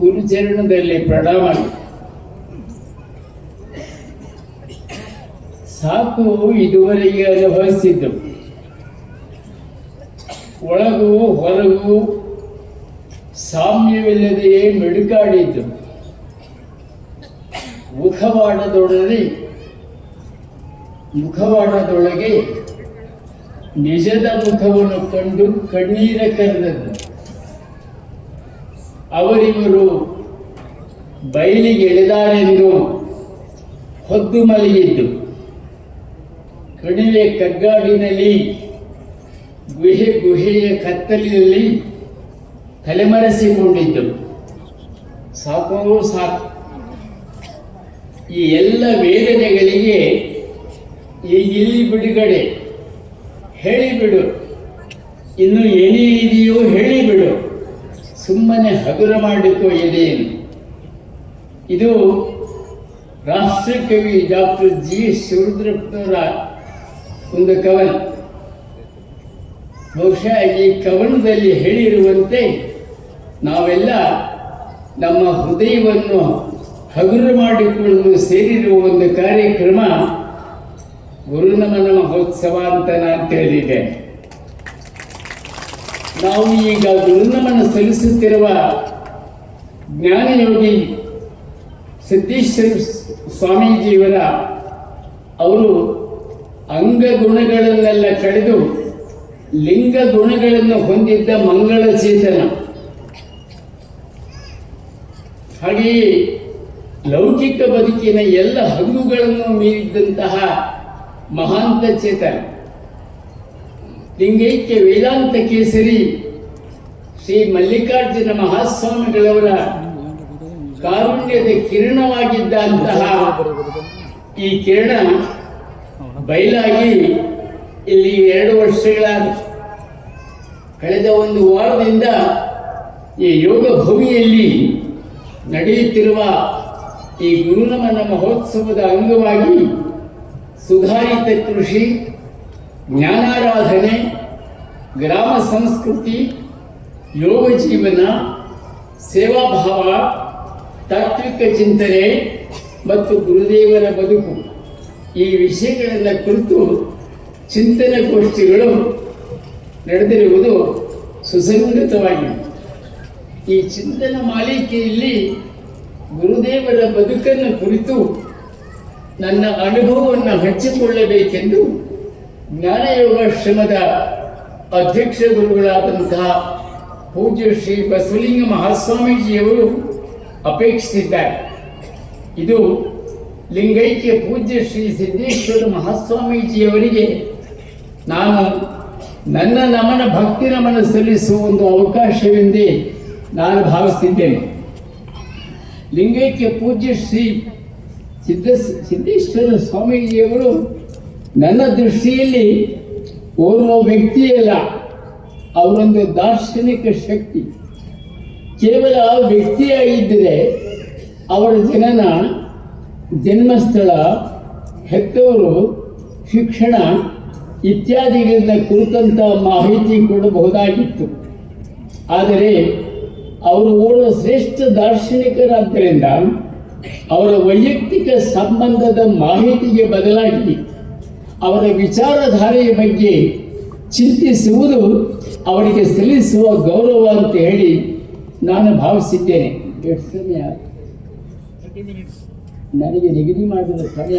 ಗುರುಚರಣದಲ್ಲಿ ಪ್ರಣಾಮ. ಸಾಕು ಇದುವರೆಗೆ ಅನುಭವಿಸಿದ್ದು, ಒಳಗೂ ಹೊರಗೂ ಸಾಮ್ಯವಿಲ್ಲದೆಯೇ ಮಿಡುಕಾಡಿದ್ದು. ಮುಖವಾಡದೊಳಗೆ ನಿಜದ ಮುಖವನ್ನು ಕಂಡು ಕಣ್ಣೀರ ಕರೆದದ್ದು. ಅವರಿವರು ಬಯಲಿಗೆ ಎಳೆದಾರೆಂದು ಹೊದ್ದು ಮಲಗಿದ್ದು. ಕಣಿವೆ ಕಗ್ಗಾಡಿನಲ್ಲಿ ಗುಹೆಯ ಕತ್ತಲಿನಲ್ಲಿ ತಲೆಮರೆಸಿಕೊಂಡಿದ್ದು. ಸಾಕು ಸಾಕು, ಈ ಎಲ್ಲ ವೇದನೆಗಳಿಗೆ ಇಲ್ಲಿ ಬಿಡುಗಡೆ. ಹೇಳಿಬಿಡು, ಇನ್ನು ಏನೇ ಇದೆಯೋ ಹೇಳಿಬಿಡು, ಸುಮ್ಮನೆ ಹಗುರ ಮಾಡಿಕೋ ಎದೆಯನ್ನು. ಇದು ರಾಷ್ಟ್ರಕವಿ ಡಾಕ್ಟರ್ ಜಿ ಶಿವರುದ್ರಪ್ಪನವರ ಒಂದು ಕವನ. ಬಹುಶಃ ಈ ಕವನದಲ್ಲಿ ಹೇಳಿರುವಂತೆ ನಾವೆಲ್ಲ ನಮ್ಮ ಹೃದಯವನ್ನು ಹಗುರ ಮಾಡಿಕೊಳ್ಳಲು ಸೇರಿರುವ ಒಂದು ಕಾರ್ಯಕ್ರಮ ಗುರುನಮನ ಮಹೋತ್ಸವ ಅಂತ ನಾನು ತಿಳಿದಿದ್ದೆ. ನಾವು ಈಗ ಗುರುನಮನ ಸಲ್ಲಿಸುತ್ತಿರುವ ಜ್ಞಾನಯೋಗಿ ಸಿದ್ದೇಶ್ವರ ಸ್ವಾಮೀಜಿಯವರ ಅವರು ಅಂಗಗುಣಗಳನ್ನೆಲ್ಲ ಕಳೆದು ಲಿಂಗ ಗುಣಗಳನ್ನು ಹೊಂದಿದ್ದ ಮಂಗಳ ಚೇತನ. ಹಾಗೆಯೇ ಲೌಕಿಕ ಬದುಕಿನ ಎಲ್ಲ ಹಂಗುಗಳನ್ನು ಮೀರಿದ್ದಂತಹ ಮಹಾಂತ ಚೇತನ. ಲಿಂಗೈಕ್ಯ ವೇದಾಂತ ಕೇಸರಿ ಶ್ರೀ ಮಲ್ಲಿಕಾರ್ಜುನ ಮಹಾಸ್ವಾಮಿಗಳವರ ಕಾರುಣ್ಯದ ಕಿರಣವಾಗಿದ್ದಂತಹ ಈ ಕಿರಣ ಬಯಲಾಗಿ ಇಲ್ಲಿ 2 ವರ್ಷಗಳಾದ. ಕಳೆದ ಒಂದು ವಾರದಿಂದ ಈ ಯೋಗ ಭೂಮಿಯಲ್ಲಿ ನಡೆಯುತ್ತಿರುವ ಈ ಗುರುನಮನ ಮಹೋತ್ಸವದ ಅಂಗವಾಗಿ ಸುಧಾರಿತ ಕೃಷಿ, ಜ್ಞಾನಾರಾಧನೆ, ಗ್ರಾಮ ಸಂಸ್ಕೃತಿ, ಯೋಗ ಜೀವನ, ಸೇವಾಭಾವ, ತಾತ್ವಿಕ ಚಿಂತನೆ ಮತ್ತು ಗುರುದೇವರ ಬದುಕು ಈ ವಿಷಯಗಳೆಲ್ಲ ಕುರಿತು ಚಿಂತನಗೋಷ್ಠಿಗಳು ನಡೆದಿರುವುದು ಸುಸಂಗತವಾಗಿದೆ. ಈ ಚಿಂತನ ಮಾಲಿಕೆಯಲ್ಲಿ ಗುರುದೇವರ ಬದುಕನ್ನು ಕುರಿತು ನನ್ನ ಅನುಭವವನ್ನು ಹಂಚಿಕೊಳ್ಳಬೇಕೆಂದು ಜ್ಞಾನಯೋಗಾಶ್ರಮದ ಅಧ್ಯಕ್ಷ ಗುರುಗಳಾದಂತಹ ಪೂಜ್ಯ ಶ್ರೀ ಬಸವಲಿಂಗ ಮಹಾಸ್ವಾಮೀಜಿಯವರು ಅಪೇಕ್ಷಿಸಿದ್ದಾರೆ. ಇದು ಲಿಂಗೈಕ್ಯ ಪೂಜ್ಯ ಶ್ರೀ ಸಿದ್ದೇಶ್ವರ ಮಹಾಸ್ವಾಮೀಜಿಯವರಿಗೆ ನಾನು ನನ್ನ ನಮನ ಭಕ್ತಿ ನಮನ ಸಲ್ಲಿಸುವ ಒಂದು ಅವಕಾಶವೆಂದೇ ನಾನು ಭಾವಿಸಿದ್ದೇನೆ. ಲಿಂಗೈಕ್ಯ ಪೂಜ್ಯ ಶ್ರೀ ಸಿದ್ದೇಶ್ವರ ಸ್ವಾಮೀಜಿಯವರು ನನ್ನ ದೃಷ್ಟಿಯಲ್ಲಿ ಓರ್ವ ವ್ಯಕ್ತಿಯಲ್ಲ, ಅವರೊಂದು ದಾರ್ಶನಿಕ ಶಕ್ತಿ. ಕೇವಲ ವ್ಯಕ್ತಿಯಾಗಿದ್ದರೆ ಅವರ ಜನನ, ಜನ್ಮಸ್ಥಳ, ಹೆತ್ತವರು, ಶಿಕ್ಷಣ ಇತ್ಯಾದಿಗಳಿಂದ ಕುರಿತಂಥ ಮಾಹಿತಿ ಕೊಡಬಹುದಾಗಿತ್ತು. ಆದರೆ ಅವರು ಓರ್ವ ಶ್ರೇಷ್ಠ ದಾರ್ಶನಿಕರಾದ್ದರಿಂದ ಅವರ ವೈಯಕ್ತಿಕ ಸಂಬಂಧದ ಮಾಹಿತಿಗೆ ಬದಲಾಗಿ ಅವರ ವಿಚಾರಧಾರೆಯ ಬಗ್ಗೆ ಚಿಂತಿಸುವುದು ಅವರಿಗೆ ಸಲ್ಲಿಸುವ ಗೌರವ ಅಂತ ಹೇಳಿ ನಾನು ಭಾವಿಸಿದ್ದೇನೆ. ಎಷ್ಟು ಸಮಯ ನನಗೆ ನಿಗದಿ ಮಾಡಿದ ಸಮಯ?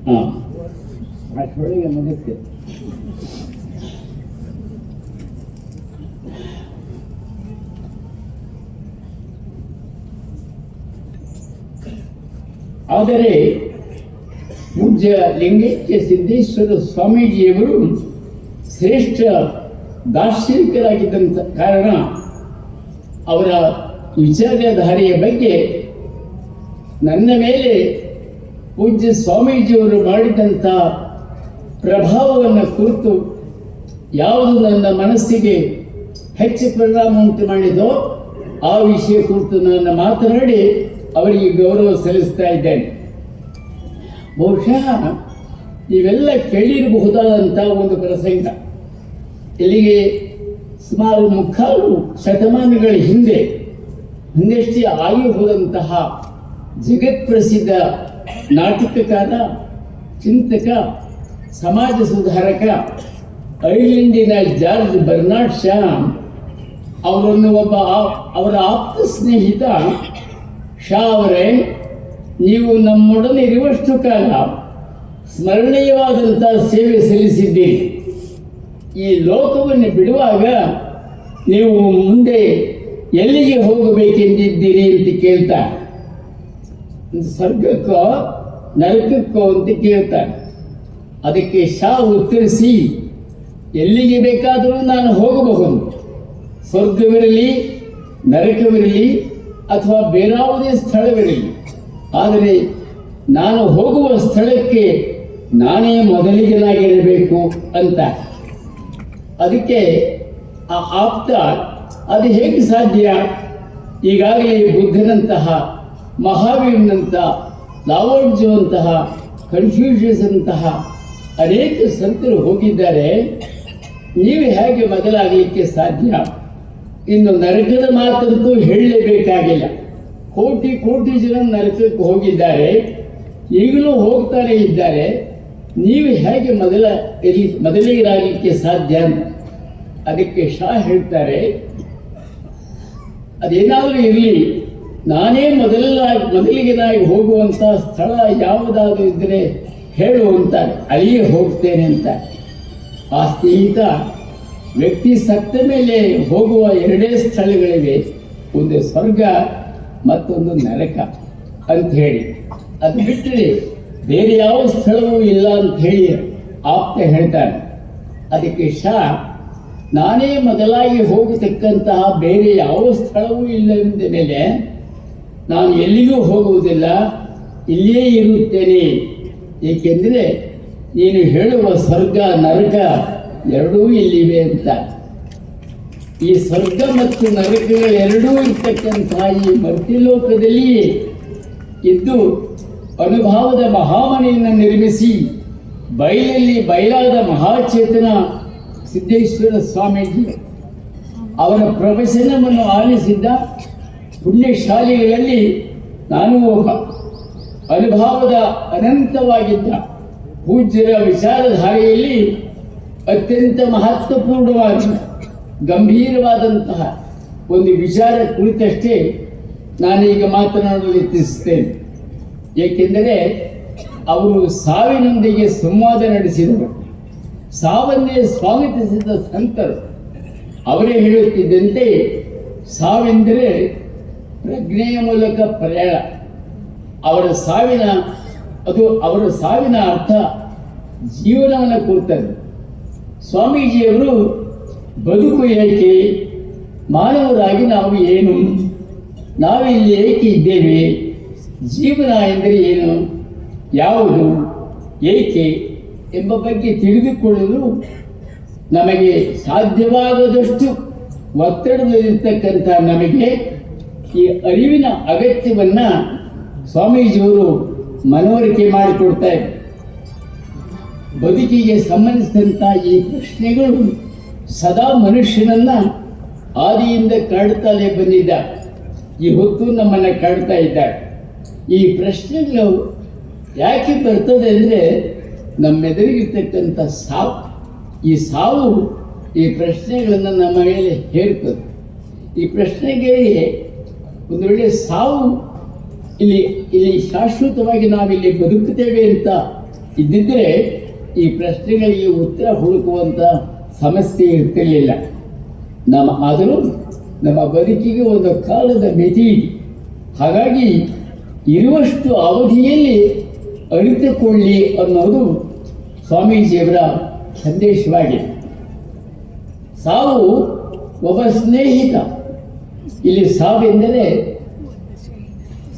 ಹಾಂ, ಅಷ್ಟೊಳಗೆ ಮುಗಿಸ್ತೇನೆ. ಆದರೆ ಪೂಜ್ಯ ಲಿಂಗೈಕ್ಯ ಸಿದ್ದೇಶ್ವರ ಸ್ವಾಮೀಜಿಯವರು ಶ್ರೇಷ್ಠ ದಾರ್ಶನಿಕರಾಗಿದ್ದಂಥ ಕಾರಣ ಅವರ ವಿಚಾರಧಾರೆಯ ಬಗ್ಗೆ ನನ್ನ ಮೇಲೆ ಪೂಜ್ಯ ಸ್ವಾಮೀಜಿಯವರು ಮಾಡಿದಂಥ ಪ್ರಭಾವವನ್ನು ಕುರಿತು ಯಾವುದು ನನ್ನ ಮನಸ್ಸಿಗೆ ಹೆಚ್ಚು ಪರಿಣಾಮ ಉಂಟು ಮಾಡಿದೋ ಆ ವಿಷಯ ಕುರಿತು ನಾನು ಮಾತನಾಡಿ ಅವರಿಗೆ ಗೌರವ ಸಲ್ಲಿಸ್ತಾ ಇದ್ದೇನೆ. ಬಹುಶಃ ನೀವೆಲ್ಲ ಕೇಳಿರಬಹುದಾದಂಥ ಒಂದು ಪ್ರಸಂಗ. ಇಲ್ಲಿಗೆ ಸುಮಾರು 3 ಶತಮಾನಗಳ ಹಿಂದೆ ಇನ್ನಷ್ಟೇ ಆಗಿ ಹೋದಂತಹ ಜಗತ್ಪ್ರಸಿದ್ಧ ನಾಟಕಕಾರ, ಚಿಂತಕ, ಸಮಾಜ ಸುಧಾರಕ ಐರ್ಲೆಂಡಿನ ಜಾರ್ಜ್ ಬರ್ನಾರ್ಡ್ ಶಾ ಅವರನ್ನು ಅವರ ಆಪ್ತ ಸ್ನೇಹಿತ ಶಾ ಅವರೇ, ನೀವು ನಮ್ಮೊಡನೆ ಇರುವಷ್ಟು ಕಾಲ ಸ್ಮರಣೀಯವಾದಂಥ ಸೇವೆ ಸಲ್ಲಿಸಿದ್ದೀರಿ. ಈ ಲೋಕವನ್ನು ಬಿಡುವಾಗ ನೀವು ಮುಂದೆ ಎಲ್ಲಿಗೆ ಹೋಗಬೇಕೆಂದಿದ್ದೀರಿ ಅಂತ ಕೇಳ್ತಾರೆ. ಸ್ವರ್ಗಕ್ಕೋ ನರಕಕ್ಕೋ ಅಂತ ಕೇಳ್ತಾರೆ. ಅದಕ್ಕೆ ಶಾ ಉತ್ತರಿಸಿ, ಎಲ್ಲಿಗೆ ಬೇಕಾದರೂ ನಾನು ಹೋಗಬಹುದು, ಸ್ವರ್ಗವಿರಲಿ, ನರಕವಿರಲಿ ಅಥವಾ ಬೇರಾವುದೇ ಸ್ಥಳವಿರಲಿ, ಆದರೆ ನಾನು ಹೋಗುವ ಸ್ಥಳಕ್ಕೆ ನಾನೇ ಮೊದಲಿಗನಾಗಿರಬೇಕು ಅಂತ. ಅದಕ್ಕೆ ಆ ಆಪ್ತ, ಅದು ಹೇಗೆ ಸಾಧ್ಯ? ಈಗಾಗಲೇ ಬುದ್ಧನಂತಹ, ಮಹಾವೀರನಂಥ, ಲಾವೋಟ್ಜುವಂತಹ, ಕನ್ಫ್ಯೂಷಿಯಸ್ ಅಂತಹ ಅನೇಕ ಸಂತರು ಹೋಗಿದ್ದಾರೆ. ನೀವು ಹೇಗೆ ಮೊದಲಾಗಲಿಕ್ಕೆ ಸಾಧ್ಯ? ಇನ್ನು ನರಕದ ಮಾತಂತೂ ಹೇಳಲೇಬೇಕಾಗಿಲ್ಲ. ಕೋಟಿ ಕೋಟಿ ಜನ ನರಕಕ್ಕೆ ಹೋಗಿದ್ದಾರೆ, ಈಗಲೂ ಹೋಗ್ತಾನೆ ಇದ್ದಾರೆ. ನೀವು ಹೇಗೆ ಮೊದಲಿಗರಾಗಲಿಕ್ಕೆ ಸಾಧ್ಯ ಅಂತ. ಅದಕ್ಕೆ ಶಾ ಹೇಳ್ತಾರೆ, ಅದೇನಾದರೂ ಇರಲಿ, ನಾನೇ ಮೊದಲಿಗನಾಗಿ ಹೋಗುವಂಥ ಸ್ಥಳ ಯಾವುದಾದ್ರೂ ಇದ್ದರೆ ಹೇಳುವಂತಾರೆ, ಅಲ್ಲಿಯೇ ಹೋಗ್ತೇನೆ ಅಂತ. ಆ ಸ್ನೇಹಿತ ವ್ಯಕ್ತಿ ಸತ್ತ ಮೇಲೆ ಹೋಗುವ ಎರಡೇ ಸ್ಥಳಗಳಿವೆ, ಒಂದು ಸ್ವರ್ಗ ಮತ್ತೊಂದು ನರಕ ಅಂತ ಹೇಳಿ. ಅದು ಬಿಟ್ಟರೆ ಬೇರೆ ಯಾವ ಸ್ಥಳವೂ ಇಲ್ಲ ಅಂತ ಹೇಳಿ ಆಪ್ತ ಹೇಳ್ತಾರೆ. ಅದಕ್ಕೆ ಶಾ, ನಾನೇ ಮೊದಲಾಗಿ ಹೋಗತಕ್ಕಂತಹ ಬೇರೆ ಯಾವ ಸ್ಥಳವೂ ಇಲ್ಲ ಎಂದ ಮೇಲೆ ನಾನು ಎಲ್ಲಿಗೂ ಹೋಗುವುದಿಲ್ಲ, ಇಲ್ಲಿಯೇ ಇರುತ್ತೇನೆ. ಏಕೆಂದರೆ ನೀನು ಹೇಳುವ ಸ್ವರ್ಗ ನರಕ ಎರಡೂ ಇಲ್ಲಿವೆ ಅಂತ. ಈ ಸ್ವರ್ಗ ಮತ್ತು ನರಕಗಳೆರಡೂ ಇರ್ತಕ್ಕಂತಹ ಈ ಮರ್ತ್ಯಲೋಕದಲ್ಲಿ ಇದ್ದು ಅನುಭವದ ಮಹಾಮನೆಯನ್ನು ನಿರ್ಮಿಸಿ ಬಯಲಲ್ಲಿ ಬಯಲಾದ ಮಹಾಚೇತನ ಸಿದ್ದೇಶ್ವರ ಸ್ವಾಮೀಜಿ ಅವರ ಪ್ರವಚನವನ್ನು ಆಲಿಸಿದ್ದ ಪುಣ್ಯಶಾಲಿಗಳಲ್ಲಿ ನಾನು ಒಬ್ಬ. ಅನುಭವದ ಅನಂತವಾಗಿದ್ದ ಪೂಜ್ಯರ ವಿಚಾರಧಾರೆಯಲ್ಲಿ ಅತ್ಯಂತ ಮಹತ್ವಪೂರ್ಣವಾದ ಗಂಭೀರವಾದಂತಹ ಒಂದು ವಿಚಾರ ಕುರಿತಷ್ಟೇ ನಾನೀಗ ಮಾತನಾಡಲು ಯತ್ನಿಸುತ್ತೇನೆ. ಏಕೆಂದರೆ ಅವರು ಸಾವಿನೊಂದಿಗೆ ಸಂವಾದ ನಡೆಸಿದರು, ಸಾವನ್ನೇ ಸ್ವಾಗತಿಸಿದ ಸಂತರು. ಅವರೇ ಹೇಳುತ್ತಿದ್ದಂತೆ, ಸಾವಿಂದರೆ ಪ್ರಜ್ಞೆಯ ಮೂಲಕ ಪ್ರಯಾಣ. ಅವರ ಸಾವಿನ ಅರ್ಥ ಜೀವನವನ್ನು ಕುರಿತದ್ದು. ಸ್ವಾಮೀಜಿಯವರು ಬದುಕು ಏಕೆ, ಮಾನವರಾಗಿ ನಾವು ಏನು, ನಾವಿಲ್ಲಿ ಏಕೆ ಇದ್ದೇವೆ, ಜೀವನ ಎಂದರೆ ಏನು, ಯಾವುದು, ಏಕೆ ಎಂಬ ಬಗ್ಗೆ ತಿಳಿದುಕೊಳ್ಳಲು ನಮಗೆ ಸಾಧ್ಯವಾಗದಷ್ಟು ಒತ್ತಡದಲ್ಲಿರ್ತಕ್ಕಂಥ ನಮಗೆ ಈ ಅರಿವಿನ ಅಗತ್ಯವನ್ನು ಸ್ವಾಮೀಜಿಯವರು ಮನವರಿಕೆ ಮಾಡಿಕೊಡ್ತಾರೆ. ಬದುಕಿಗೆ ಸಂಬಂಧಿಸಿದಂಥ ಈ ಪ್ರಶ್ನೆಗಳು ಸದಾ ಮನುಷ್ಯನನ್ನು ಆದಿಯಿಂದ ಕಾಡುತ್ತಲೇ ಬಂದಿದ್ದ, ಈ ಹೊತ್ತು ನಮ್ಮನ್ನು ಕಾಡ್ತಾ ಇದ್ದಾರೆ. ಈ ಪ್ರಶ್ನೆಗಳು ಯಾಕೆ ಬರ್ತದೆ ಅಂದರೆ ನಮ್ಮೆದುರಿಗಿರ್ತಕ್ಕಂಥ ಸಾವು. ಈ ಸಾವು ಈ ಪ್ರಶ್ನೆಗಳನ್ನು ನಮ್ಮ ಮೇಲೆ ಹೇರ್ತದೆ. ಈ ಪ್ರಶ್ನೆಗೆ ಒಂದು ವೇಳೆ ಸಾವು ಇಲ್ಲಿ ಶಾಶ್ವತವಾಗಿ ನಾವಿಲ್ಲಿ ಬದುಕುತ್ತೇವೆ ಅಂತ ಇದ್ದಿದ್ದರೆ ಈ ಪ್ರಶ್ನೆಗಳಿಗೆ ಉತ್ತರ ಹುಡುಕುವಂಥ ಸಮಸ್ಯೆ ಇರ್ತಿರಲಿಲ್ಲ. ಆದರೂ ನಮ್ಮ ಬದುಕಿಗೆ ಒಂದು ಕಾಲದ ಮಿತಿ ಇದೆ. ಹಾಗಾಗಿ ಇರುವಷ್ಟು ಅವಧಿಯಲ್ಲಿ ಅರಿತುಕೊಳ್ಳಿ ಅನ್ನೋದು ಸ್ವಾಮೀಜಿಯವರ ಸಂದೇಶವಾಗಿದೆ. ಸಾವು ಒಬ್ಬ ಸ್ನೇಹಿತ. ಇಲ್ಲಿ ಸಾವೆಂದರೆ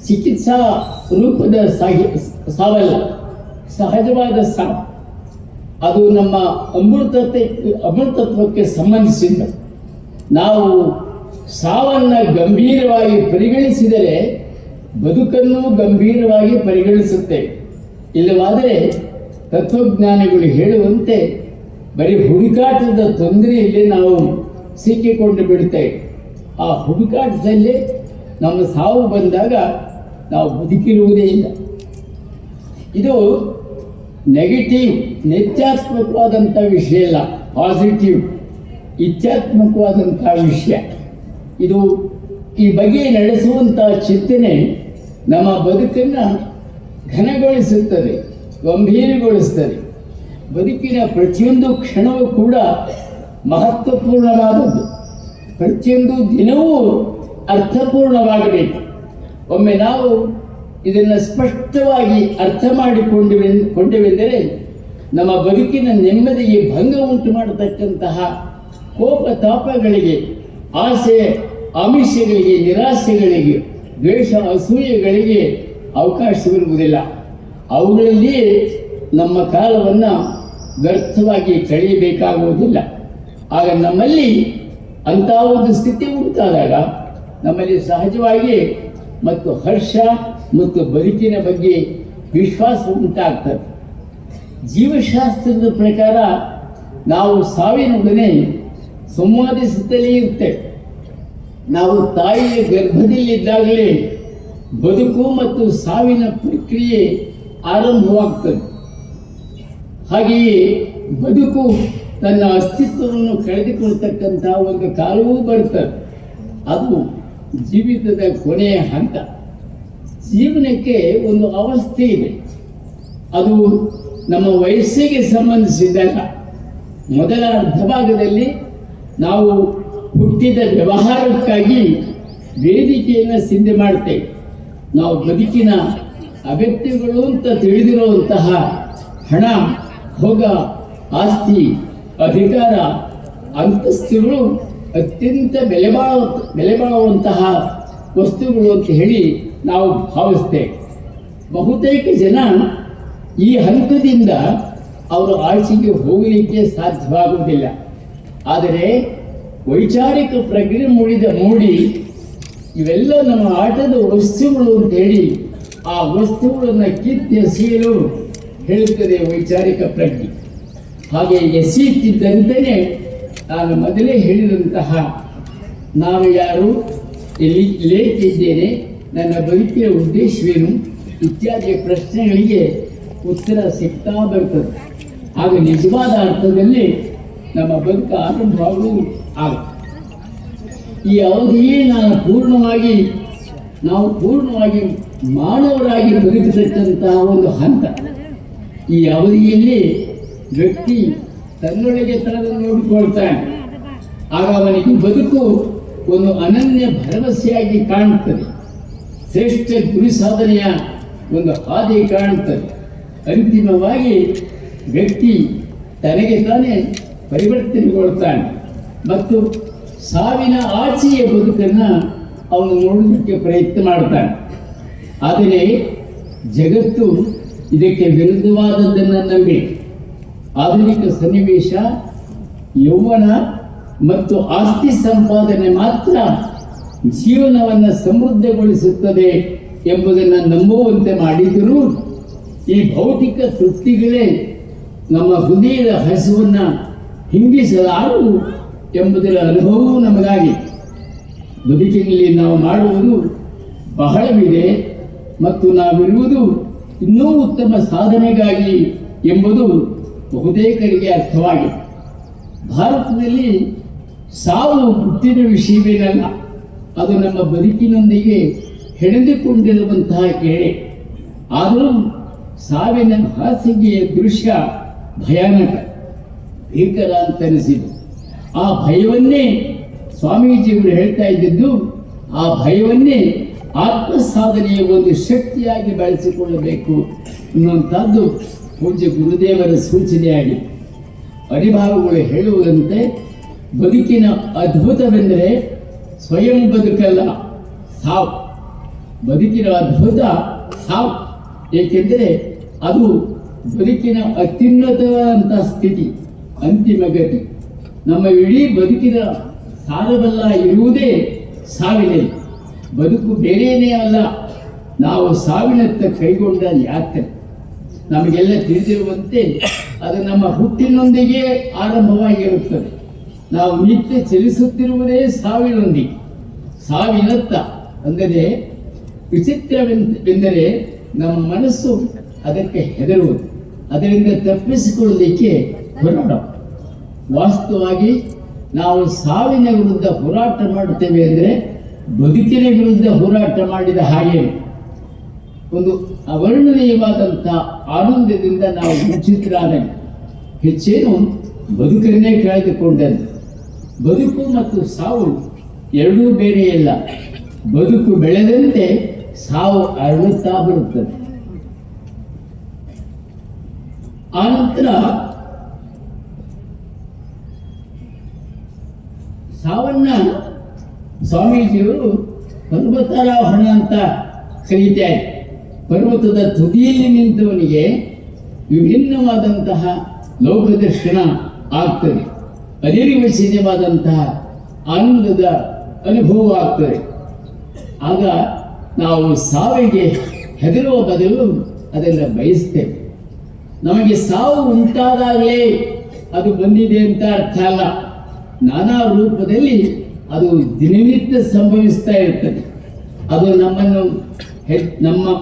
ಚಿಕಿತ್ಸಾ ರೂಪದ ಸಾವಲ್ಲ, ಸಹಜವಾದ ಸಾವು. ಅದು ನಮ್ಮ ಅಮೃತತ್ವಕ್ಕೆ ಸಂಬಂಧಿಸಿದ. ನಾವು ಸಾವನ್ನು ಗಂಭೀರವಾಗಿ ಪರಿಗಣಿಸಿದರೆ ಬದುಕನ್ನು ಗಂಭೀರವಾಗಿ ಪರಿಗಣಿಸುತ್ತೇವೆ. ಇಲ್ಲವಾದರೆ ತತ್ವಜ್ಞಾನಿಗಳು ಹೇಳುವಂತೆ ಬರೀ ಹುಡುಕಾಟದ ತೊಂದರೆಯಲ್ಲಿ ನಾವು ಸಿಕ್ಕಿಕೊಂಡು ಬಿಡುತ್ತೇವೆ. ಆ ಹುಡುಕಾಟದಲ್ಲಿ ನಮ್ಮ ಸಾವು ಬಂದಾಗ ನಾವು ಬದುಕಿರುವುದೇ ಇಲ್ಲ. ಇದು ನೆಗೆಟಿವ್, ನೆತ್ಯಾತ್ಮಕವಾದಂಥ ವಿಷಯ ಅಲ್ಲ, ಪಾಸಿಟಿವ್, ಇಚ್ಛಾತ್ಮಕವಾದಂಥ ವಿಷಯ. ಇದು ಈ ಬಗ್ಗೆ ನಡೆಸುವಂಥ ಚಿಂತನೆ ನಮ್ಮ ಬದುಕನ್ನು ಘನಗೊಳಿಸುತ್ತದೆ, ಗಂಭೀರಗೊಳಿಸುತ್ತದೆ. ಬದುಕಿನ ಪ್ರತಿಯೊಂದು ಕ್ಷಣವೂ ಕೂಡ ಮಹತ್ವಪೂರ್ಣವಾದದ್ದು. ಪ್ರತಿಯೊಂದು ದಿನವೂ ಅರ್ಥಪೂರ್ಣವಾಗಬೇಕು. ಒಮ್ಮೆ ನಾವು ಇದನ್ನು ಸ್ಪಷ್ಟವಾಗಿ ಅರ್ಥ ಕೊಂಡಿವೆಂದರೆ ನಮ್ಮ ಬದುಕಿನ ನೆಮ್ಮದಿಗೆ ಭಂಗ ಉಂಟು ಮಾಡತಕ್ಕಂತಹ ಕೋಪ ತಾಪಗಳಿಗೆ, ಆಸೆ ಆಮಿಷಗಳಿಗೆ, ನಿರಾಸೆಗಳಿಗೆ, ದ್ವೇಷ ಅಸೂಯೆಗಳಿಗೆ ಅವಕಾಶವಿರುವುದಿಲ್ಲ. ಅವುಗಳಲ್ಲಿಯೇ ನಮ್ಮ ಕಾಲವನ್ನು ವ್ಯರ್ಥವಾಗಿ ಕಳೆಯಬೇಕಾಗುವುದಿಲ್ಲ. ಆಗ ನಮ್ಮಲ್ಲಿ ಅಂಥ ಒಂದು ಸ್ಥಿತಿ ಉಂಟಾದಾಗ ನಮ್ಮಲ್ಲಿ ಸಹಜವಾಗಿ ಮತ್ತು ಹರ್ಷ ಮತ್ತು ಬದುಕಿನ ಬಗ್ಗೆ ವಿಶ್ವಾಸ ಉಂಟಾಗ್ತದೆ. ಜೀವಶಾಸ್ತ್ರದ ಪ್ರಕಾರ ನಾವು ಸಾವಿನೊಡನೆ ಸಂವಾದಿಸುತ್ತಲೇ ಇರ್ತೇವೆ. ನಾವು ತಾಯಿಯ ಗರ್ಭದಲ್ಲಿದ್ದಾಗಲೇ ಬದುಕು ಮತ್ತು ಸಾವಿನ ಪ್ರಕ್ರಿಯೆ ಆರಂಭವಾಗ್ತದೆ. ಹಾಗೆಯೇ ಬದುಕು ತನ್ನ ಅಸ್ತಿತ್ವವನ್ನು ಕಳೆದುಕೊಳ್ತಕ್ಕಂಥ ಒಂದು ಕಾಲವೂ ಬರ್ತದೆ. ಅದು ಜೀವಿತದ ಕೊನೆಯ ಹಂತ. ಜೀವನಕ್ಕೆ ಒಂದು ಅವಸ್ಥೆ ಇದೆ. ಅದು ನಮ್ಮ ವಯಸ್ಸಿಗೆ ಸಂಬಂಧಿಸಿದಾಗ ಮೊದಲ ಅರ್ಧ ಭಾಗದಲ್ಲಿ ನಾವು ಹುಟ್ಟಿದ ವ್ಯವಹಾರಕ್ಕಾಗಿ ವೇದಿಕೆಯನ್ನು ಸಿದ್ಧ ಮಾಡ್ತೇವೆ. ನಾವು ಬದುಕಿನ ಅಗತ್ಯಗಳು ಅಂತ ತಿಳಿದಿರುವಂತಹ ಹಣ, ಭೋಗ, ಆಸ್ತಿ, ಅಧಿಕಾರ, ಅಂತಸ್ತುಗಳು ಅತ್ಯಂತ ಬೆಲೆ ಬಾಳುವಂತಹ ವಸ್ತುಗಳು ಅಂತ ಹೇಳಿ ನಾವು ಭಾವಿಸ್ತೇವೆ. ಬಹುತೇಕ ಜನ ಈ ಹಂತದಿಂದ ಅವರು ಆಚೆಗೆ ಹೋಗಲಿಕ್ಕೆ ಸಾಧ್ಯವಾಗುವುದಿಲ್ಲ. ಆದರೆ ವೈಚಾರಿಕ ಪ್ರಜ್ಞೆ ಮೂಡಿ ಇವೆಲ್ಲ ನಮ್ಮ ಆಟದ ವಸ್ತುಗಳು ಅಂತ ಹೇಳಿ ಆ ವಸ್ತುಗಳನ್ನು ಕಿತ್ತೆಸೆಯಲು ಹೇಳುತ್ತದೆ ವೈಚಾರಿಕ ಪ್ರಜ್ಞೆ. ಹಾಗೆ ಎಸೆಯುತ್ತಿದ್ದಂತೆಯೇ ನಾನು ಮೊದಲೇ ಹೇಳಿದಂತಹ ನಾನು ಯಾರು, ಏಕಿದ್ದೇನೆ, ನನ್ನ ಬದುಕಿನ ಉದ್ದೇಶವೇನು ಇತ್ಯಾದಿ ಪ್ರಶ್ನೆಗಳಿಗೆ ಉತ್ತರ ಸಿಗ್ತಾ ಬರ್ತದೆ. ಆಗ ನಿಜವಾದ ಅರ್ಥದಲ್ಲಿ ನಮ್ಮ ಬದುಕು ಆರಂಭವಾಗುವುದು ಆಗುತ್ತೆ. ಈ ಅವಧಿಯೇ ನಾವು ಪೂರ್ಣವಾಗಿ ಮಾನವರಾಗಿ ಬದುಕತಕ್ಕಂತಹ ಒಂದು ಹಂತ. ಈ ಅವಧಿಯಲ್ಲಿ ವ್ಯಕ್ತಿ ತನ್ನೊಳಗೆ ತನ್ನನ್ನು ನೋಡಿಕೊಳ್ತಾನೆ. ಆಗ ಅವನಿಗೆ ಬದುಕು ಒಂದು ಅನನ್ಯ ಭರವಸೆಯಾಗಿ ಕಾಣುತ್ತದೆ. ಶ್ರೇಷ್ಠ ಗುರಿ ಸಾಧನೆಯ ಒಂದು ಹಾದಿ ಕಾಣುತ್ತದೆ. ಅಂತಿಮವಾಗಿ ವ್ಯಕ್ತಿ ತನಗೆ ತಾನೇ ಪರಿವರ್ತನೆಗೊಳ್ತಾನೆ ಮತ್ತು ಸಾವಿನ ಆಚೆಯ ಬದುಕನ್ನು ಅವನು ನೋಡಲಿಕ್ಕೆ ಪ್ರಯತ್ನ ಮಾಡ್ತಾನೆ. ಆದರೆ ಜಗತ್ತು ಇದಕ್ಕೆ ವಿರುದ್ಧವಾದದ್ದನ್ನು ನಂಬಿ ಆಧುನಿಕ ಸನ್ನಿವೇಶ ಯೌವನ ಮತ್ತು ಆಸ್ತಿ ಸಂಪಾದನೆ ಮಾತ್ರ ಜೀವನವನ್ನು ಸಮೃದ್ಧಗೊಳಿಸುತ್ತದೆ ಎಂಬುದನ್ನು ನಂಬುವಂತೆ ಮಾಡಿದರೂ ಈ ಭೌತಿಕ ತೃಪ್ತಿಗಳೇ ನಮ್ಮ ಹೃದಯದ ಹಸುವನ್ನು ಹಿಂಗಿಸಲಾರದು ಎಂಬುದರ ಅನುಭವವೂ ನಮಗಾಗಿ. ಬದುಕಿನಲ್ಲಿ ನಾವು ಮಾಡುವುದು ಬಹಳವಿದೆ ಮತ್ತು ನಾವಿರುವುದು ಇನ್ನೂ ಉತ್ತಮ ಸಾಧನೆಗಾಗಿ ಎಂಬುದು ಬಹುತೇಕರಿಗೆ ಅರ್ಥವಾಗಿದೆ. ಭಾರತದಲ್ಲಿ ಸಾವು ಹುಟ್ಟಿದ ವಿಷಯವೇನಲ್ಲ, ಅದು ನಮ್ಮ ಬದುಕಿನೊಂದಿಗೆ ಹೆಣೆದುಕೊಂಡಿರುವಂತಹ ಕೇಳೆ. ಆದರೂ ಸಾವಿನ ಹಾಸಿಗೆಯ ದೃಶ್ಯ ಭಯಾನಕ, ಭೀಕರ ಅಂತನಿಸಿತು. ಆ ಭಯವನ್ನೇ ಸ್ವಾಮೀಜಿಯವರು ಹೇಳ್ತಾ ಇದ್ದದ್ದು, ಆ ಭಯವನ್ನೇ ಆತ್ಮ ಸಾಧನೆಯ ಒಂದು ಶಕ್ತಿಯಾಗಿ ಬಳಸಿಕೊಳ್ಳಬೇಕು ಅನ್ನುವಂಥದ್ದು ಪೂಜ್ಯ ಗುರುದೇವರ ಸೂಚನೆಯಾಗಿದೆ. ಅರಿಭಾವಗಳು ಹೇಳುವುದಂತೆ ಬದುಕಿನ ಅದ್ಭುತವೆಂದರೆ ಸ್ವಯಂ ಬದುಕಲ್ಲ, ಸಾವು. ಬದುಕಿನ ಅದ್ಭುತ ಸಾವು. ಏಕೆಂದರೆ ಅದು ಬದುಕಿನ ಅತ್ಯುನ್ನತವಾದಂಥ ಸ್ಥಿತಿ, ಅಂತಿಮ ಗತಿ. ನಮ್ಮ ಇಡೀ ಬದುಕಿನ ಸಾರವಲ್ಲ ಇರುವುದೇ ಸಾವಿನಲ್ಲಿ. ಬದುಕು ಬೇರೇನೇ ಅಲ್ಲ, ನಾವು ಸಾವಿನತ್ತ ಕೈಗೊಂಡ ಯಾತ್ರೆ. ನಮಗೆಲ್ಲ ತಿಳಿದಿರುವಂತೆ ಅದು ನಮ್ಮ ಹುಟ್ಟಿನೊಂದಿಗೆ ಆರಂಭವಾಗಿರುತ್ತದೆ. ನಾವು ನಿತ್ಯ ಚಲಿಸುತ್ತಿರುವುದೇ ಸಾವಿನೊಂದಿಗೆ. ಸಾವಿನತ್ತ ಅಂದರೆ ವಿಚಿತ್ರವೆಂದರೆ ನಮ್ಮ ಮನಸ್ಸು ಅದಕ್ಕೆ ಹೆದರುವುದು, ಅದರಿಂದ ತಪ್ಪಿಸಿಕೊಳ್ಳಲಿಕ್ಕೆ ಹೋರಾಟ. ವಾಸ್ತವವಾಗಿ ನಾವು ಸಾವಿನ ವಿರುದ್ಧ ಹೋರಾಟ ಮಾಡುತ್ತೇವೆ ಅಂದರೆ ಬದುಕಿನ ವಿರುದ್ಧ ಹೋರಾಟ ಮಾಡಿದ ಹಾಗೆ ಒಂದು ಅವರ್ಣನೀಯವಾದಂಥ ಆನಂದದಿಂದ ನಾವು ವಂಚಿತರಾದಾಗ ಹೆಚ್ಚೇನು ಬದುಕನ್ನೇ ಕಳೆದುಕೊಂಡದ್ದು. ಬದುಕು ಮತ್ತು ಸಾವು ಎರಡೂ ಬೇರೆಯಲ್ಲ. ಬದುಕು ಬೆಳೆದಂತೆ ಸಾವು ಅರಳುತ್ತಾ ಬರುತ್ತದೆ. ಆನಂತರ ಸಾವನ್ನ ಸ್ವಾಮೀಜಿಯವರು ಪರ್ವತಾರೋಹಣ ಅಂತ ಕರೀತಾರೆ. ಪರ್ವತದ ತುದಿಯಲ್ಲಿ ನಿಂತವನಿಗೆ ವಿಭಿನ್ನವಾದಂತಹ ಲೋಕದರ್ಶನ ಆಗ್ತದೆ, ಅನಿರ್ವಚನೀಯವಾದಂತಹ ಆನಂದದ ಅನುಭವ ಆಗ್ತದೆ. ಆಗ ನಾವು ಸಾವಿಗೆ ಹೆದರುವ ಬದಲು ಅದನ್ನು ಬಯಸ್ತೇವೆ. ನಮಗೆ ಸಾವು ಉಂಟಾದಾಗಲೇ ಅದು ಬಂದಿದೆ ಅಂತ ಅರ್ಥ ಅಲ್ಲ. ನಾನಾ ರೂಪದಲ್ಲಿ ಅದು ದಿನನಿತ್ಯ ಸಂಭವಿಸ್ತಾ ಇರ್ತದೆ. ಅದು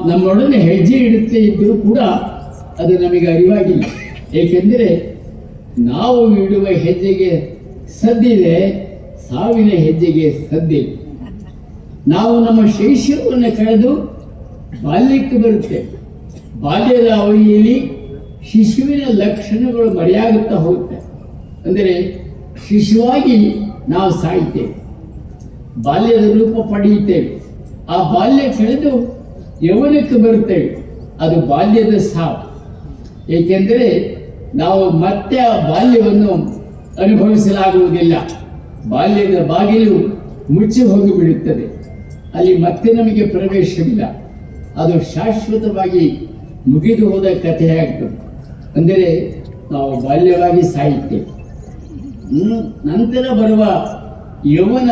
ನಮ್ಮೊಡನೆ ಹೆಜ್ಜೆ ಇಡುತ್ತೆ ಇದ್ದರೂ ಕೂಡ ಅದು ನಮಗೆ ಅರಿವಾಗಿಲ್ಲ. ಏಕೆಂದರೆ ನಾವು ಇಡುವ ಹೆಜ್ಜೆಗೆ ಸದ್ದಿದೆ, ಸಾವಿನ ಹೆಜ್ಜೆಗೆ ಸದ್ದಿಲ್ಲ. ನಾವು ನಮ್ಮ ಶೈಶವವನ್ನು ಕಳೆದು ಬಾಲ್ಯಕ್ಕೆ ಬರುತ್ತೇವೆ. ಬಾಲ್ಯದ ಅವಧಿಯಲ್ಲಿ ಶಿಶುವಿನ ಲಕ್ಷಣಗಳು ಮರೆಯಾಗುತ್ತಾ ಹೋಗುತ್ತೆ. ಅಂದರೆ ಶಿಶುವಾಗಿ ನಾವು ಸಾಯ್ತೇವೆ, ಬಾಲ್ಯದ ರೂಪ ಪಡೆಯುತ್ತೇವೆ. ಆ ಬಾಲ್ಯ ಕಳೆದು ಯೌವನಕ್ಕೆ ಬರುತ್ತೇವೆ, ಅದು ಬಾಲ್ಯದ ಸಾವು. ಏಕೆಂದರೆ ನಾವು ಮತ್ತೆ ಆ ಬಾಲ್ಯವನ್ನು ಅನುಭವಿಸಲಾಗುವುದಿಲ್ಲ. ಬಾಲ್ಯದ ಬಾಗಿಲು ಮುಚ್ಚಿ ಹೋಗಿಬಿಡುತ್ತದೆ, ಅಲ್ಲಿ ಮತ್ತೆ ನಮಗೆ ಪ್ರವೇಶವಿಲ್ಲ. ಅದು ಶಾಶ್ವತವಾಗಿ ಮುಗಿದು ಹೋದ ಕಥೆಯಾಗ್ತದೆ. ಅಂದರೆ ನಾವು ಬಾಲ್ಯವಾಗಿ ಸಾಯುತ್ತೇವೆ. ನಂತರ ಬರುವ ಯೌವನ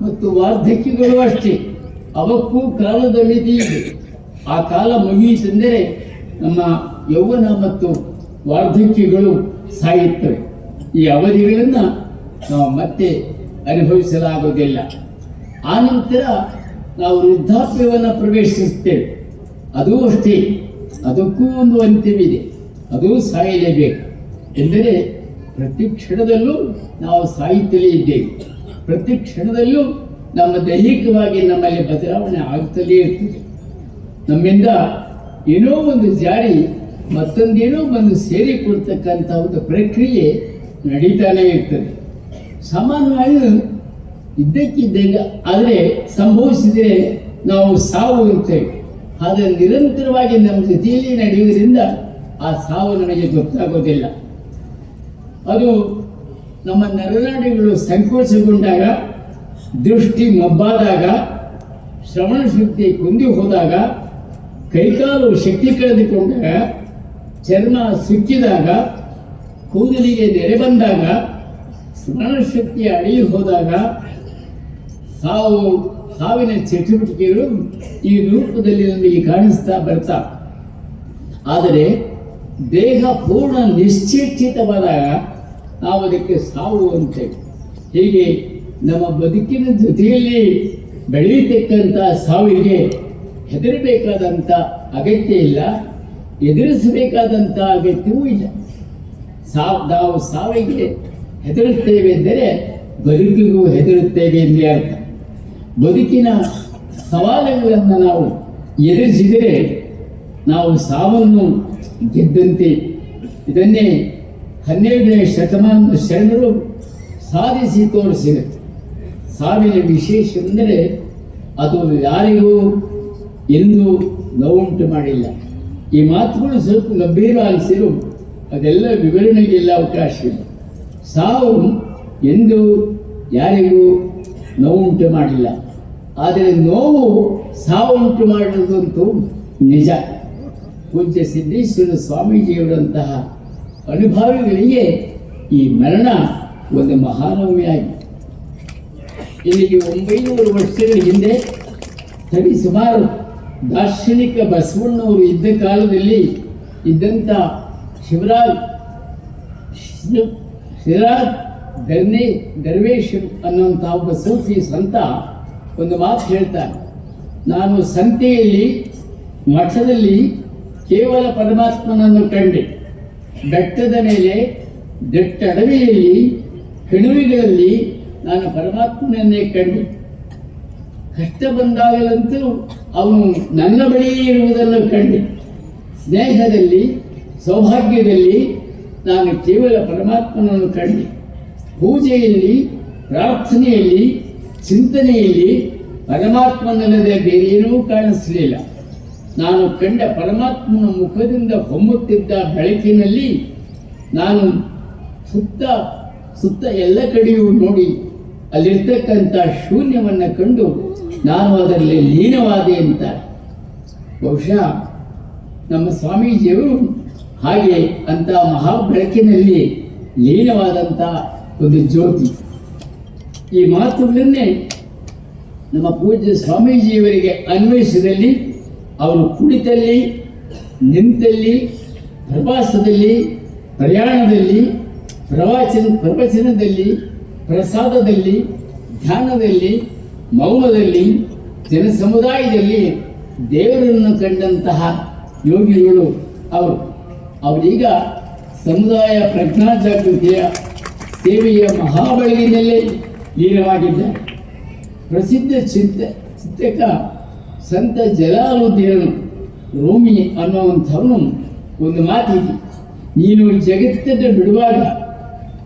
ಮತ್ತು ವಾರ್ಧಕ್ಯಗಳು ಅಷ್ಟೇ, ಅವಕ್ಕೂ ಕಾಲದ ಮಿತಿ ಇದೆ. ಆ ಕಾಲ ಮುಗಿಯಿತೆಂದರೆ ನಮ್ಮ ಯೌವನ ಮತ್ತು ವಾರ್ಧಕ್ಯಗಳು ಸಾಯುತ್ತವೆ. ಈ ಅವಧಿಗಳನ್ನು ನಾವು ಮತ್ತೆ ಅನುಭವಿಸಲಾಗುವುದಿಲ್ಲ. ಆನಂತರ ನಾವು ವೃದ್ಧಾಪ್ಯವನ್ನು ಪ್ರವೇಶಿಸುತ್ತೇವೆ. ಅದೂ ಅಷ್ಟೇ, ಅದಕ್ಕೂ ಒಂದು ಅಂತ್ಯವಿದೆ, ಅದೂ ಸಾಯಲೇಬೇಕು. ಎಂದರೆ ಪ್ರತಿ ಕ್ಷಣದಲ್ಲೂ ನಾವು ಸಾಯುತ್ತಲೇ ಇದ್ದೇವೆ. ಪ್ರತಿ ಕ್ಷಣದಲ್ಲೂ ನಮ್ಮ ದೈಹಿಕವಾಗಿ ನಮ್ಮಲ್ಲಿ ಬದಲಾವಣೆ ಆಗುತ್ತಲೇ ಇರ್ತದೆ. ನಮ್ಮಿಂದ ಏನೋ ಒಂದು ಜಾರಿ ಮತ್ತೊಂದೇನೋ ಒಂದು ಸೇರಿಕೊಡ್ತಕ್ಕಂಥ ಒಂದು ಪ್ರಕ್ರಿಯೆ ನಡೀತಾನೇ ಇರ್ತದೆ. ಸಾಮಾನ್ಯವಾಗಿ ಇದ್ದಕ್ಕಿದ್ದಾಗ ಆದರೆ ಸಂಭವಿಸಿದರೆ ನಾವು ಸಾವು ಇರ್ತೇವೆ. ಆದರೆ ನಿರಂತರವಾಗಿ ನಮ್ಮ ಜೊತೆಯಲ್ಲಿ ನಡೆಯುವುದರಿಂದ ಆ ಸಾವು ನಮಗೆ ಗೊತ್ತಾಗೋದಿಲ್ಲ. ಅದು ನಮ್ಮ ನರನಾಡಿಗಳು ಸಂಕೋಚಗೊಂಡಾಗ, ದೃಷ್ಟಿ ಮಬ್ಬಾದಾಗ, ಶ್ರವಣ ಶಕ್ತಿ ಕುಂದಿ ಹೋದಾಗ, ಕೈಕಾಲು ಶಕ್ತಿ ಕಳೆದುಕೊಂಡಾಗ, ಚರ್ಮ ಸುಕ್ಕಿದಾಗ, ಕೂದಲಿಗೆ ನೆರೆ ಬಂದಾಗ, ಸ್ಮರಣ ಶಕ್ತಿ ಅಳಿದು ಹೋದಾಗ ಸಾವಿನ ಚಟುವಟಿಕೆಗಳು ಈ ರೂಪದಲ್ಲಿ ನಮಗೆ ಕಾಣಿಸ್ತಾ ಬರ್ತಾ. ಆದರೆ ದೇಹ ಪೂರ್ಣ ನಿಶ್ಚೇಷ್ಟಿತವಾದಾಗ ನಾವು ಅದಕ್ಕೆ ಸಾವು ಅಂತೇವೆ. ಹೀಗೆ ನಮ್ಮ ಬದುಕಿನ ಜೊತೆಯಲ್ಲಿ ಬೆಳೆಯತಕ್ಕಂಥ ಸಾವಿಗೆ ಹೆದರಬೇಕಾದಂಥ ಅಗತ್ಯ ಇಲ್ಲ, ಎದುರಿಸಬೇಕಾದಂಥ ಅಗತ್ಯವೂ ಇಲ್ಲ. ನಾವು ಸಾವಿಗೆ ಹೆದರುತ್ತೇವೆ ಎಂದರೆ ಬದುಕಿಗೂ ಹೆದರುತ್ತೇವೆ ಎಂದೇ ಅರ್ಥ. ಬದುಕಿನ ಸವಾಲುಗಳನ್ನು ನಾವು ಎದುರಿಸಿದರೆ ನಾವು ಸಾವನ್ನು ಗೆದ್ದಂತೆ. ಇದನ್ನೇ 12ನೇ ಶತಮಾನದ ಶರಣರು ಸಾಧಿಸಿ ತೋರಿಸಿದರು. ಸಾವಿನ ವಿಶೇಷವೆಂದರೆ ಅದು ಯಾರಿಗೂ ಎಂದೂ ನೋವುಂಟು ಮಾಡಿಲ್ಲ. ಈ ಮಾತುಗಳು ಸ್ವಲ್ಪ ಗಂಭೀರ ಅನಿಸಿರು, ಅದೆಲ್ಲ ವಿವರಣೆಗೆಲ್ಲ ಅವಕಾಶ ಇಲ್ಲ. ಸಾವು ಎಂದು ಯಾರಿಗೂ ನೋವುಂಟು ಮಾಡಿಲ್ಲ. ಆದರೆ ನೋವು ಸಾವು ಉಂಟು ಮಾಡುವುದಂತೂ ನಿಜ. ಪೂಜ್ಯ ಸಿದ್ದೇಶ್ವರ ಸ್ವಾಮೀಜಿಯವರಂತಹ ಅನುಭವಿಗಳಿಗೆ ಈ ಮರಣ ಒಂದು ಮಹಾನವಮಿಯಾಗಿದೆ. ಇಲ್ಲಿಗೆ 900 ವರ್ಷಗಳ ಹಿಂದೆ ಸುಮಾರು ದಾರ್ಶನಿಕ ಬಸವಣ್ಣವರು ಇದ್ದ ಕಾಲದಲ್ಲಿ ಇದ್ದಂಥ ಶಿವರಾಜ್ ದರ್ವೇಶ್ ಅನ್ನುವಂಥ ಒಬ್ಬ ಸೂಫಿ ಸಂತ ಒಂದು ಮಾತು ಹೇಳ್ತಾರೆ. ನಾನು ಸಂತೆಯಲ್ಲಿ, ಮಠದಲ್ಲಿ ಕೇವಲ ಪರಮಾತ್ಮನನ್ನು ಕಂಡೆ. ಬೆಟ್ಟದ ಮೇಲೆ, ದಟ್ಟ ಅಡವಿಯಲ್ಲಿ, ಕಣಿವೆಗಳಲ್ಲಿ ನಾನು ಪರಮಾತ್ಮನನ್ನೇ ಕಂಡೆ. ಕಷ್ಟ ಬಂದಾಗಲಂತೂ ಅವನು ನನ್ನ ಬಳಿಯೇ ಇರುವುದನ್ನು ಕಂಡೆ. ಸ್ನೇಹದಲ್ಲಿ, ಸೌಭಾಗ್ಯದಲ್ಲಿ ನಾನು ಕೇವಲ ಪರಮಾತ್ಮನನ್ನು ಕಂಡೆ. ಪೂಜೆಯಲ್ಲಿ, ಪ್ರಾರ್ಥನೆಯಲ್ಲಿ, ಚಿಂತನೆಯಲ್ಲಿ ಪರಮಾತ್ಮನಲ್ಲದೆ ಬೇರೇನೂ ಕಾಣಿಸಲಿಲ್ಲ. ನಾನು ಕಂಡ ಪರಮಾತ್ಮನ ಮುಖದಿಂದ ಹೊಮ್ಮುತ್ತಿದ್ದ ಬೆಳಕಿನಲ್ಲಿ ನಾನು ಸುತ್ತ ಎಲ್ಲ ಕಡೆಯೂ ನೋಡಿ ಅಲ್ಲಿರ್ತಕ್ಕಂಥ ಶೂನ್ಯವನ್ನು ಕಂಡು ನಾನು ಅದರಲ್ಲಿ ಲೀನವಾದೆ ಅಂತಾರೆ. ಬಹುಶಃ ನಮ್ಮ ಸ್ವಾಮೀಜಿಯವರು ಹಾಗೆ ಅಂತ ಮಹಾ ಬೆಳಕಿನಲ್ಲಿ ಲೀನವಾದಂಥ ಒಂದು ಜ್ಯೋತಿ. ಈ ಮಾತುಗಳನ್ನೇ ನಮ್ಮ ಪೂಜ್ಯ ಸ್ವಾಮೀಜಿಯವರಿಗೆ ಅನ್ವಯಿಸಿದಲ್ಲಿ ಅವರು ಕುಳಿತಲ್ಲಿ, ನಿಂತಲ್ಲಿ, ಪ್ರವಾಸದಲ್ಲಿ, ಪ್ರಯಾಣದಲ್ಲಿ, ಪ್ರವಚನದಲ್ಲಿ, ಪ್ರಸಾದದಲ್ಲಿ, ಧ್ಯಾನದಲ್ಲಿ, ಮೌನದಲ್ಲಿ, ಜನಸಮುದಾಯದಲ್ಲಿ ದೇವರನ್ನು ಕಂಡಂತಹ ಯೋಗಿಗಳು ಅವರೀಗ ಸಮುದಾಯ ಪ್ರಜ್ಞಾಜಾಗೃತಿಯ ಸೇವೆಯ ಮಹಾಬೆಳಗಿನಲ್ಲೇ ಲೀನವಾಗಿದ್ದಾರೆ. ಪ್ರಸಿದ್ಧ ಚಿಂತಕ ಸಂತ ಜಲಾಲುದ್ದೀನ್ ರೂಮಿ ಅನ್ನುವಂಥವನು ಒಂದು ಮಾತಿದೆ, ನೀನು ಜಗತ್ತನ್ನು ಬಿಡುವಾಗ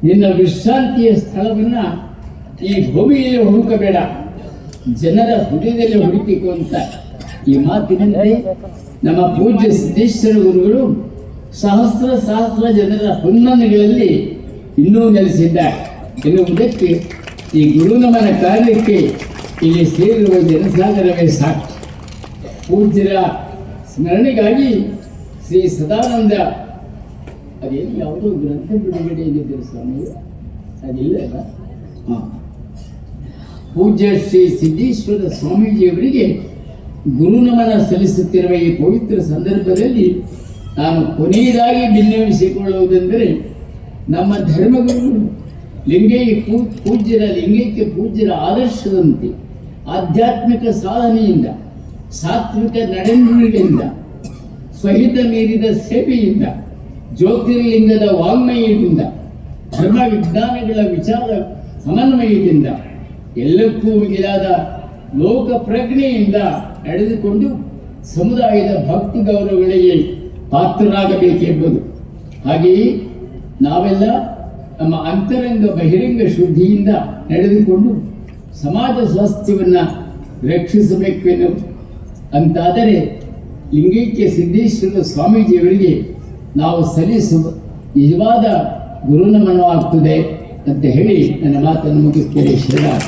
ನಿನ್ನ ವಿಶ್ರಾಂತಿಯ ಸ್ಥಳವನ್ನು ಈ ಭೂಮಿಯಲ್ಲಿ ಹುಡುಕಬೇಡ, ಜನರ ಹೃದಯದಲ್ಲಿ ಹುಡುಕಿಕೊ ಅಂತ. ಈ ಮಾತಿನಂತೆ ನಮ್ಮ ಪೂಜ್ಯ ಸಿದ್ದೇಶ್ವರ ಗುರುಗಳು ಸಹಸ್ರ ಜನರ ಹೊನ್ನಣಗಳಲ್ಲಿ ಇನ್ನೂ ನೆಲೆಸಿದ್ದಾರೆ ಎನ್ನುವುದಕ್ಕೆ ಈ ಗುರುನಮನ ಕಾರ್ಯಕ್ಕೆ ಇಲ್ಲಿ ಸೇರಿರುವ ಜನಸಾಗರವೇ ಸಾಕು. ಪೂಜ್ಯರ ಸ್ಮರಣೆಗಾಗಿ ಶ್ರೀ ಸದಾನಂದ ಅದೇನು ಯಾವುದೋ ಗ್ರಂಥ ಬಿಡುಗಡೆಯಲ್ಲಿದ್ದರು ಸ್ವಾಮಿ, ಅದಿಲ್ಲ ಅಲ್ಲ. ಪೂಜ್ಯ ಶ್ರೀ ಸಿದ್ದೇಶ್ವರ ಸ್ವಾಮೀಜಿಯವರಿಗೆ ಗುರುನಮನ ಸಲ್ಲಿಸುತ್ತಿರುವ ಈ ಪವಿತ್ರ ಸಂದರ್ಭದಲ್ಲಿ ನಾನು ಕೊನೆಯದಾಗಿ ಭಿನ್ನವಿಸಿಕೊಳ್ಳುವುದೆಂದರೆ, ನಮ್ಮ ಧರ್ಮಗುರುಗಳು ಲಿಂಗೈಕ್ಯ ಪೂಜ್ಯರ ಆದರ್ಶದಂತೆ ಆಧ್ಯಾತ್ಮಿಕ ಸಾಧನೆಯಿಂದ, ಸಾತ್ವಿಕ ನಡೆನುಡಿಗಳಿಂದ, ಸ್ವಹಿತ ಮೀರಿದ ಸೇವೆಯಿಂದ, ಜ್ಯೋತಿರ್ಲಿಂಗದ ವಾಂಗ್ಮಯದಿಂದ, ಧರ್ಮ ವಿಜ್ಞಾನಗಳ ವಿಚಾರ ಸಮನ್ವಯದಿಂದ, ಎಲ್ಲಕ್ಕೂ ಮಿಗಿಲಾದ ಲೋಕ ಪ್ರಜ್ಞೆಯಿಂದ ನಡೆದುಕೊಂಡು ಸಮುದಾಯದ ಭಕ್ತಿ ಗೌರವಗಳಿಗೆ ಪಾತ್ರರಾಗಬೇಕೆಂಬುದು. ಹಾಗೆಯೇ ನಾವೆಲ್ಲ ನಮ್ಮ ಅಂತರಂಗ ಬಹಿರಂಗ ಶುದ್ಧಿಯಿಂದ ನಡೆದುಕೊಂಡು ಸಮಾಜ ಸ್ವಾಸ್ಥ್ಯವನ್ನು ರಕ್ಷಿಸಬೇಕೆನ್ನು ಅಂತಾದರೆ ಲಿಂಗೈಕ್ಯ ಸಿದ್ದೇಶ್ವರ ಸ್ವಾಮೀಜಿಯವರಿಗೆ ನಾವು ಸಲ್ಲಿಸುವ ನಿಜವಾದ ಗುರುನಮನವಾಗ್ತದೆ ಅಂತ ಹೇಳಿ ನನ್ನ ಮಾತನ್ನು ಮುಗಿಸ್ತೇನೆ. ಶ್ರೀರಾಮ್.